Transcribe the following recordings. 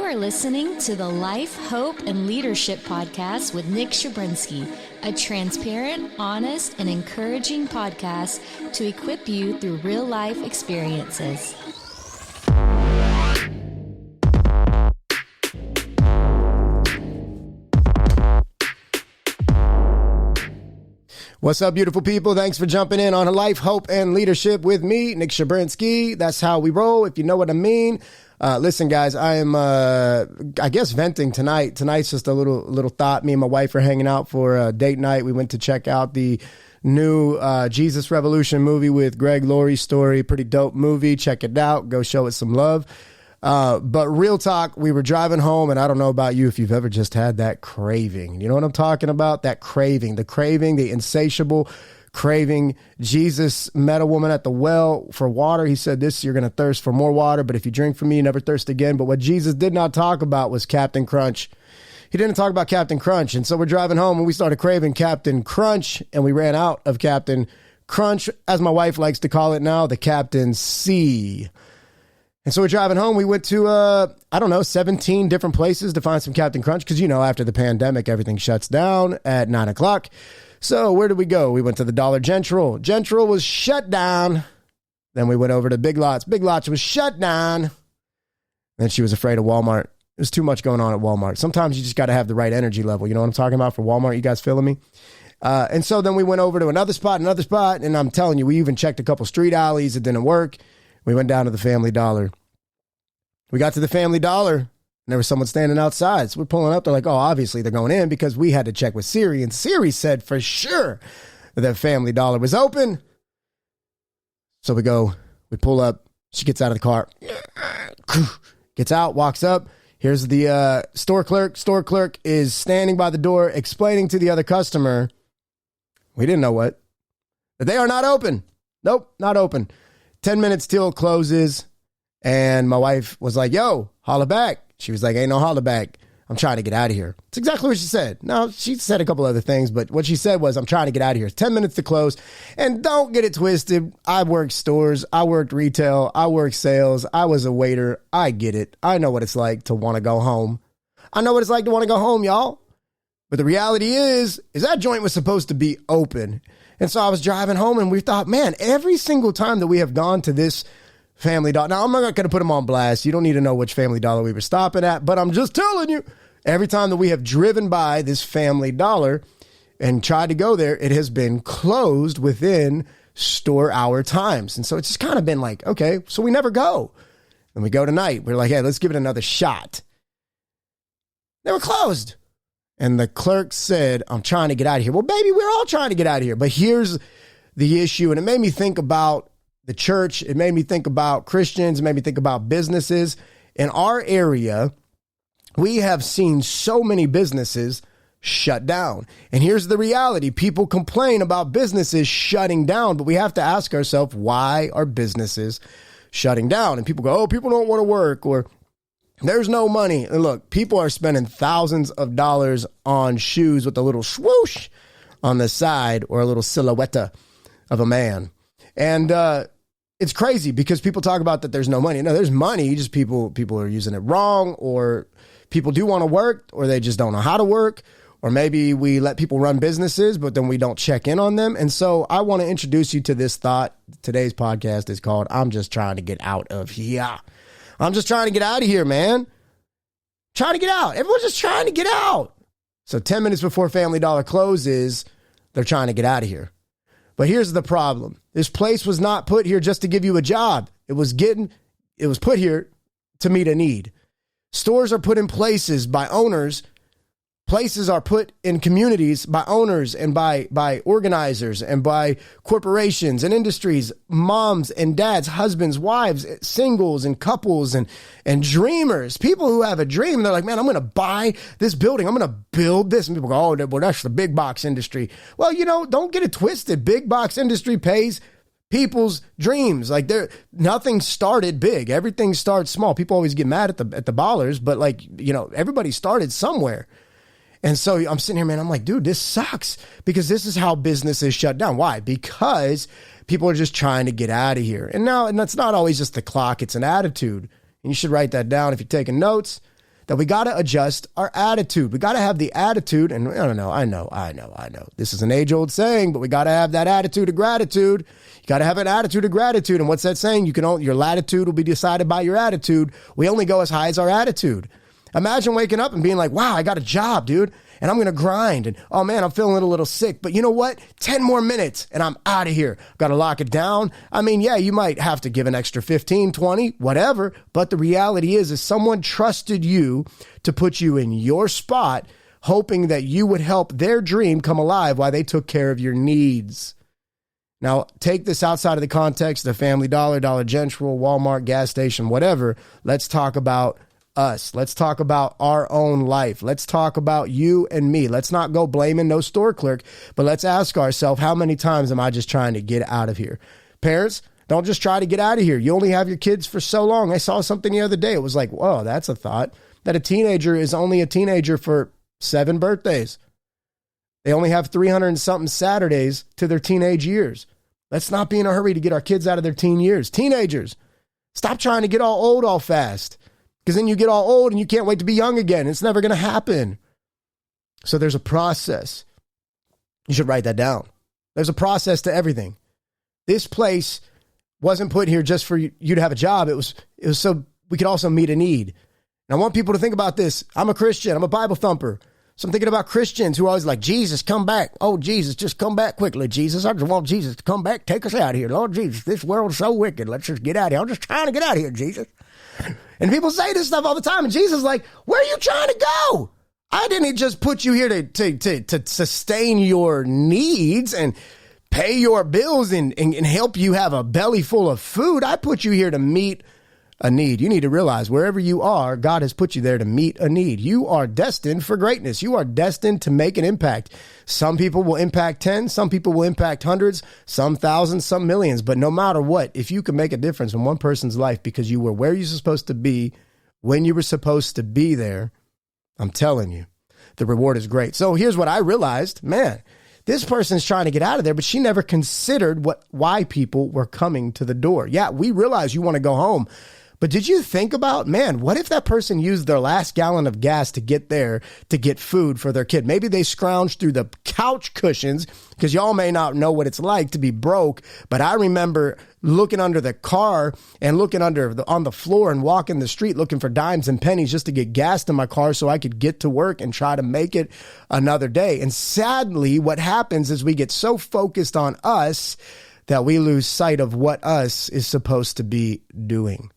You are listening to the Life, Hope, and Leadership podcast with Nick Shabrinsky, a transparent, honest, and encouraging podcast to equip you through real life experiences. What's up, beautiful people? Thanks for jumping in on Life, Hope, and Leadership with me, Nick Shabrinsky. That's how we roll, if you know what I mean. Listen, guys, I am, I guess, venting tonight. Tonight's just a little thought. Me and my wife are hanging out for a date night. We went to check out the new Jesus Revolution movie with Greg Laurie's story. Pretty dope movie. Check it out. Go show it some love. But real talk, we were driving home, and I don't know about you if you've ever just had that craving. You know what I'm talking about? That craving, the insatiable craving. Jesus met a woman at the well for water. He said, you're going to thirst for more water, but if you drink from me, you never thirst again. But what Jesus did not talk about was Captain Crunch. He didn't talk about Captain Crunch. And so we're driving home, and we started craving Captain Crunch, and we ran out of Captain Crunch, as my wife likes to call it now, the Captain C. And so we're driving home. We went to, 17 different places to find some Captain Crunch because, after the pandemic, everything shuts down at 9 o'clock. So where did we go? We went to the Dollar General. General was shut down. Then we went over to Big Lots. Big Lots was shut down. Then she was afraid of Walmart. There's too much going on at Walmart. Sometimes you just got to have the right energy level. You know what I'm talking about for Walmart? You guys feeling me? And so then we went over to another spot. And I'm telling you, we even checked a couple street alleys. It didn't work. We went down to the Family Dollar. We got to the Family Dollar, and there was someone standing outside. So we're pulling up. They're like, oh, obviously they're going in because we had to check with Siri. And Siri said for sure that Family Dollar was open. So we pull up. She gets out of the car, gets out, walks up. Here's the store clerk. Store clerk is standing by the door explaining to the other customer, we didn't know what, that they are not open. Nope, not open. 10 minutes till it closes, and my wife was like, yo, holla back. She was like, ain't no holla back. I'm trying to get out of here. It's exactly what she said. No, she said a couple other things, but what she said was, I'm trying to get out of here. It's 10 minutes to close, and don't get it twisted. I worked stores. I worked retail. I worked sales. I was a waiter. I get it. I know what it's like to want to go home. I know what it's like to want to go home, y'all. But the reality is that joint was supposed to be open. And so I was driving home, and we thought, man, every single time that we have gone to this Family Dollar. Now, I'm not going to put them on blast. You don't need to know which Family Dollar we were stopping at, but I'm just telling you, every time that we have driven by this Family Dollar and tried to go there, it has been closed within store hour times. And so it's just kind of been like, okay, so we never go. And we go tonight. We're like, hey, let's give it another shot. They were closed. And the clerk said, I'm trying to get out of here. Well, baby, we're all trying to get out of here. But here's the issue. And it made me think about the church. It made me think about Christians. It made me think about businesses. In our area, we have seen so many businesses shut down. And here's the reality. People complain about businesses shutting down, but we have to ask ourselves, why are businesses shutting down? And people go, oh, people don't want to work, or there's no money. And look, people are spending thousands of dollars on shoes with a little swoosh on the side or a little silhouette of a man. And it's crazy because people talk about that there's no money. No, there's money. Just people are using it wrong, or people do want to work, or they just don't know how to work. Or maybe we let people run businesses, but then we don't check in on them. And so I want to introduce you to this thought. Today's podcast is called, I'm just trying to get out of here. I'm just trying to get out of here, man. Trying to get out. Everyone's just trying to get out. So 10 minutes before Family Dollar closes, they're trying to get out of here. But here's the problem. This place was not put here just to give you a job. It was put here to meet a need. Stores are put in places by owners. Places are put in communities by owners and by organizers and by corporations and industries, moms and dads, husbands, wives, singles and couples and dreamers, people who have a dream. They're like, man, I'm going to buy this building. I'm going to build this. And people go, oh, well, that's the big box industry. Well, don't get it twisted. Big box industry pays people's dreams. Like nothing started big. Everything starts small. People always get mad at the ballers, but everybody started somewhere. And so I'm sitting here, man, I'm like, dude, this sucks because this is how business is shut down. Why? Because people are just trying to get out of here. And that's not always just the clock. It's an attitude. And you should write that down if you're taking notes. that we got to adjust our attitude. We got to have the attitude, and I know. This is an age-old saying, but we got to have that attitude of gratitude. You got to have an attitude of gratitude. And what's that saying? Your latitude will be decided by your attitude. We only go as high as our attitude. Imagine waking up and being like, wow, I got a job, dude, and I'm going to grind. And, oh, man, I'm feeling a little sick. But you know what? 10 more minutes, and I'm out of here. Got to lock it down. I mean, yeah, you might have to give an extra 15, 20, whatever. But the reality is someone trusted you to put you in your spot, hoping that you would help their dream come alive while they took care of your needs. Now, take this outside of the context of Family Dollar, Dollar General, Walmart, gas station, whatever. Let's talk about us. Let's talk about our own life. Let's talk about you and me. Let's not go blaming no store clerk, but let's ask ourselves, how many times am I just trying to get out of here? Parents, don't just try to get out of here. You only have your kids for so long. I saw something the other day. It was like, whoa, that's a thought, that a teenager is only a teenager for 7 birthdays. They only have 300 and something Saturdays to their teenage years. Let's not be in a hurry to get our kids out of their teen years. Teenagers, stop trying to get all old all fast. Because then you get all old and you can't wait to be young again. It's never going to happen. So there's a process. You should write that down. There's a process to everything. This place wasn't put here just for you to have a job. It was so we could also meet a need. And I want people to think about this. I'm a Christian. I'm a Bible thumper. So I'm thinking about Christians who are always like, Jesus, come back. Oh, Jesus, just come back quickly, Jesus. I just want Jesus to come back. Take us out of here. Lord Jesus, this world's so wicked. Let's just get out of here. I'm just trying to get out of here, Jesus. And people say this stuff all the time. And Jesus is like, where are you trying to go? I didn't just put you here to sustain your needs and pay your bills and help you have a belly full of food. I put you here to meet a need. You need to realize wherever you are, God has put you there to meet a need. You are destined for greatness. You are destined to make an impact. Some people will impact 10, some people will impact hundreds, some thousands, some millions. But no matter what, if you can make a difference in one person's life because you were where you're supposed to be, when you were supposed to be there, I'm telling you, the reward is great. So here's what I realized, man, this person's trying to get out of there, but she never considered why people were coming to the door. Yeah, we realize you want to go home. But did you think about, man, what if that person used their last gallon of gas to get there to get food for their kid? Maybe they scrounged through the couch cushions, because y'all may not know what it's like to be broke. But I remember looking under the car and looking on the floor and walking the street looking for dimes and pennies just to get gas in my car so I could get to work and try to make it another day. And sadly, what happens is we get so focused on us that we lose sight of what us is supposed to be doing.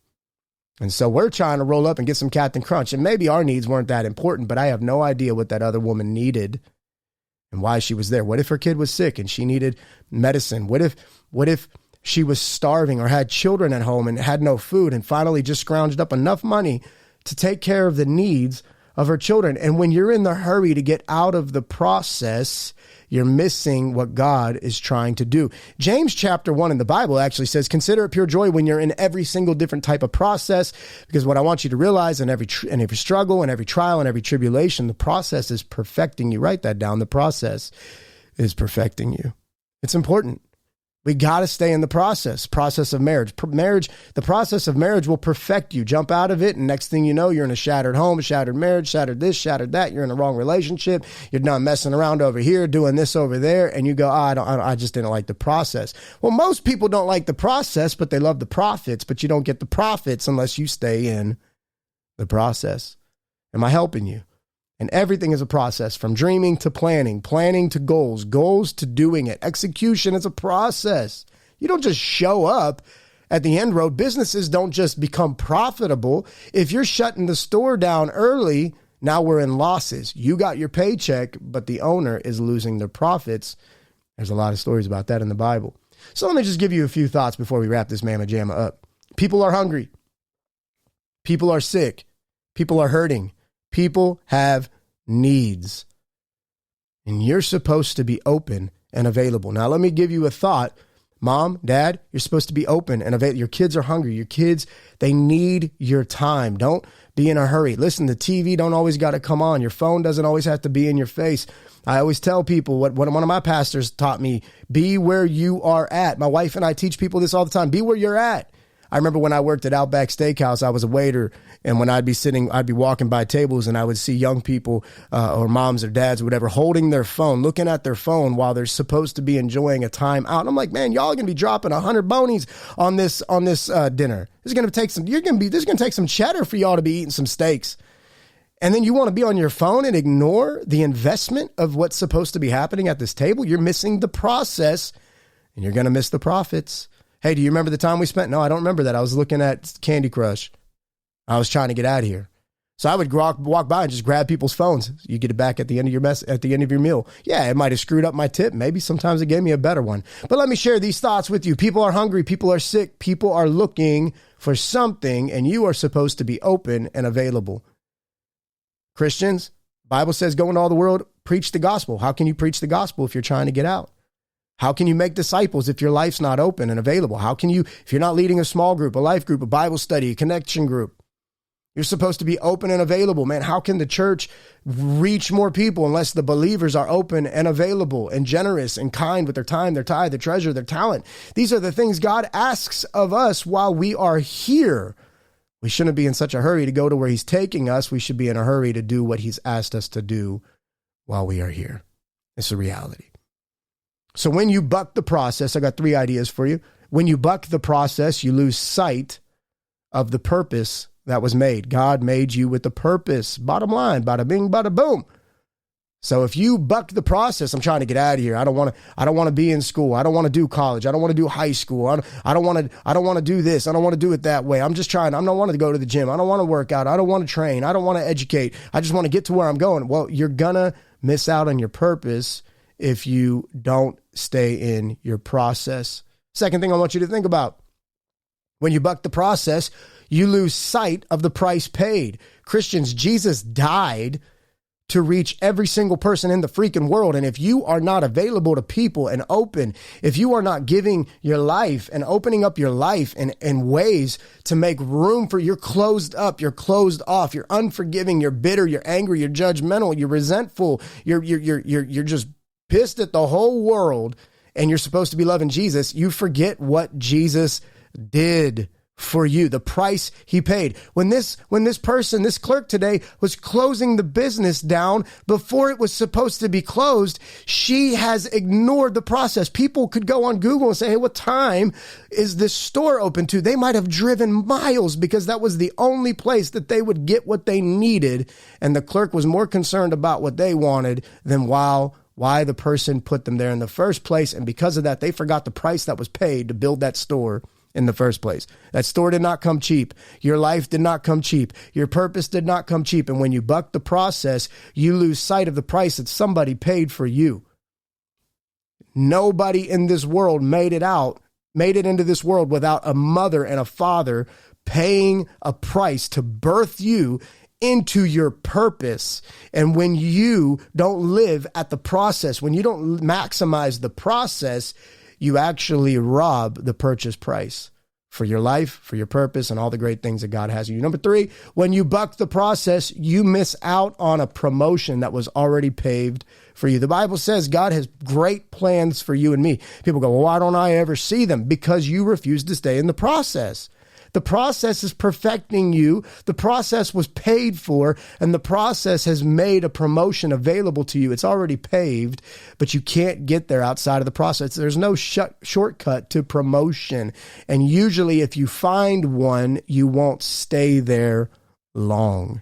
And so we're trying to roll up and get some Captain Crunch. And maybe our needs weren't that important, but I have no idea what that other woman needed and why she was there. What if her kid was sick and she needed medicine? What if she was starving or had children at home and had no food and finally just scrounged up enough money to take care of the needs of her children? And when you're in the hurry to get out of the process, you're missing what God is trying to do. James chapter 1 in the Bible actually says, consider it pure joy when you're in every single different type of process, because what I want you to realize in every struggle and every trial and every tribulation, the process is perfecting you. Write that down. The process is perfecting you. It's important. We got to stay in the process of marriage. The process of marriage will perfect you. Jump out of it, and next thing you know, you're in a shattered home, shattered marriage, shattered this, shattered that. You're in a wrong relationship. You're not messing around over here, doing this over there, and you go, I just didn't like the process. Well, most people don't like the process, but they love the profits, but you don't get the profits unless you stay in the process. Am I helping you? And everything is a process, from dreaming to planning, planning to goals to doing it. Execution is a process. You don't just show up at the end road. Businesses don't just become profitable. If you're shutting the store down early, now we're in losses. You got your paycheck, but the owner is losing their profits. There's a lot of stories about that in the Bible. So let me just give you a few thoughts before we wrap this Mamma Jamma up. People are hungry. People are sick. People are hurting. People have needs, and you're supposed to be open and available. Now, let me give you a thought. Mom, Dad, you're supposed to be open and available. Your kids are hungry. Your kids, they need your time. Don't be in a hurry. Listen, the TV don't always got to come on. Your phone doesn't always have to be in your face. I always tell people what one of my pastors taught me: be where you are at. My wife and I teach people this all the time. Be where you're at. I remember when I worked at Outback Steakhouse, I was a waiter, and when I'd be walking by tables, and I would see young people or moms or dads or whatever holding their phone, looking at their phone while they're supposed to be enjoying a time out. And I'm like, man, y'all are gonna be dropping 100 bonies on this dinner. This is gonna take some cheddar for y'all to be eating some steaks. And then you want to be on your phone and ignore the investment of what's supposed to be happening at this table. You're missing the process, and you're gonna miss the profits. Hey, do you remember the time we spent? No, I don't remember that. I was looking at Candy Crush. I was trying to get out of here. So I would walk by and just grab people's phones. You get it back at the end of your meal. Yeah, it might have screwed up my tip. Maybe sometimes it gave me a better one. But let me share these thoughts with you. People are hungry. People are sick. People are looking for something, and you are supposed to be open and available. Christians, Bible says, go into all the world, preach the gospel. How can you preach the gospel if you're trying to get out? How can you make disciples if your life's not open and available? How can you, if you're not leading a small group, a life group, a Bible study, a connection group? You're supposed to be open and available, man. How can the church reach more people unless the believers are open and available and generous and kind with their time, their tithe, their treasure, their talent? These are the things God asks of us while we are here. We shouldn't be in such a hurry to go to where he's taking us. We should be in a hurry to do what he's asked us to do while we are here. It's a reality. So when you buck the process, I got 3 ideas for you. When you buck the process, you lose sight of the purpose that was made. God made you with a purpose. Bottom line, bada bing, bada boom. So if you buck the process, I'm trying to get out of here. I don't want to be in school. I don't want to do college. I don't want to do high school. I don't want to do this. I don't want to do it that way. I don't want to go to the gym. I don't want to work out. I don't want to train. I don't want to educate. I just want to get to where I'm going. Well, you're gonna miss out on your purpose if you don't stay in your process. Second thing I want you to think about, when you buck the process, you lose sight of the price paid. Christians, Jesus died to reach every single person in the freaking world. And if you are not available to people and open, if you are not giving your life and opening up your life in ways to make room for, you're closed up, you're closed off, you're unforgiving, you're bitter, you're angry, you're judgmental, you're resentful, you're just pissed at the whole world, and you're supposed to be loving Jesus, you forget what Jesus did for you, the price he paid. When this clerk today was closing the business down before it was supposed to be closed, she has ignored the process. People could go on Google and say, hey, what time is this store open to? They might have driven miles because that was the only place that they would get what they needed. And the clerk was more concerned about what they wanted than why the person put them there in the first place. And because of that, they forgot the price that was paid to build that store in the first place. That store did not come cheap. Your life did not come cheap. Your purpose did not come cheap. And when you buck the process, you lose sight of the price that somebody paid for you. Nobody in this world made it into this world without a mother and a father paying a price to birth you into your purpose. And when you don't live at the process, when you don't maximize the process, you actually rob the purchase price for your life, for your purpose, and all the great things that God has you. Number 3, when you buck the process, you miss out on a promotion that was already paved for you. The Bible says God has great plans for you and me. People go, well, why don't I ever see them? Because you refuse to stay in the process. The process is perfecting you. The process was paid for, and the process has made a promotion available to you. It's already paved, but you can't get there outside of the process. There's no shortcut to promotion. And usually if you find one, you won't stay there long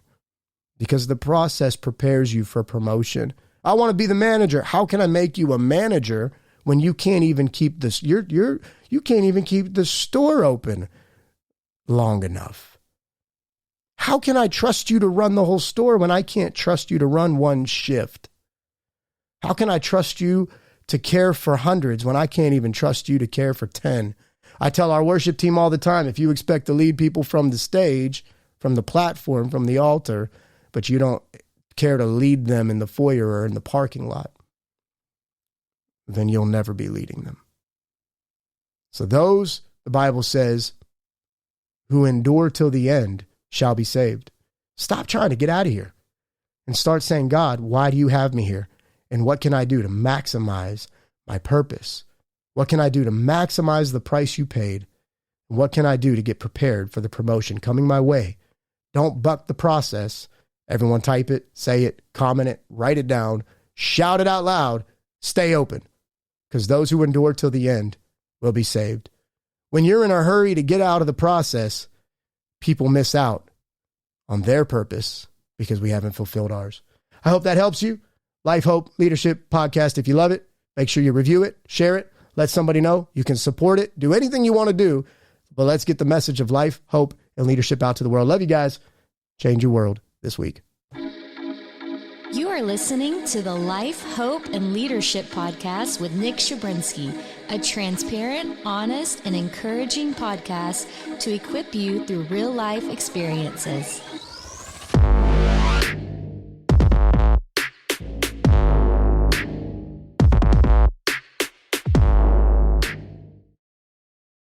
because the process prepares you for promotion. I want to be the manager. How can I make you a manager when you can't even keep this? You can't even keep the store open long enough? How can I trust you to run the whole store when I can't trust you to run one shift? How can I trust you to care for hundreds when I can't even trust you to care for 10? I tell our worship team all the time, if you expect to lead people from the stage, from the platform, from the altar, but you don't care to lead them in the foyer or in the parking lot, then you'll never be leading them. So those, the Bible says, who endure till the end shall be saved. Stop trying to get out of here and start saying, God, why do you have me here? And what can I do to maximize my purpose? What can I do to maximize the price you paid What can I do to get prepared for the promotion coming my way? Don't buck the process. Everyone type it, say it, comment it, write it down, shout it out loud, stay open, because those who endure till the end will be saved. When you're in a hurry to get out of the process, people miss out on their purpose because we haven't fulfilled ours. I hope that helps you. Life, Hope, Leadership Podcast. If you love it, make sure you review it, share it, let somebody know. You can support it, do anything you want to do, but let's get the message of life, hope, and leadership out to the world. Love you guys. Change your world this week. You are listening to the Life, Hope, and Leadership Podcast with Nick Shabrinsky, a transparent, honest, and encouraging podcast to equip you through real life experiences.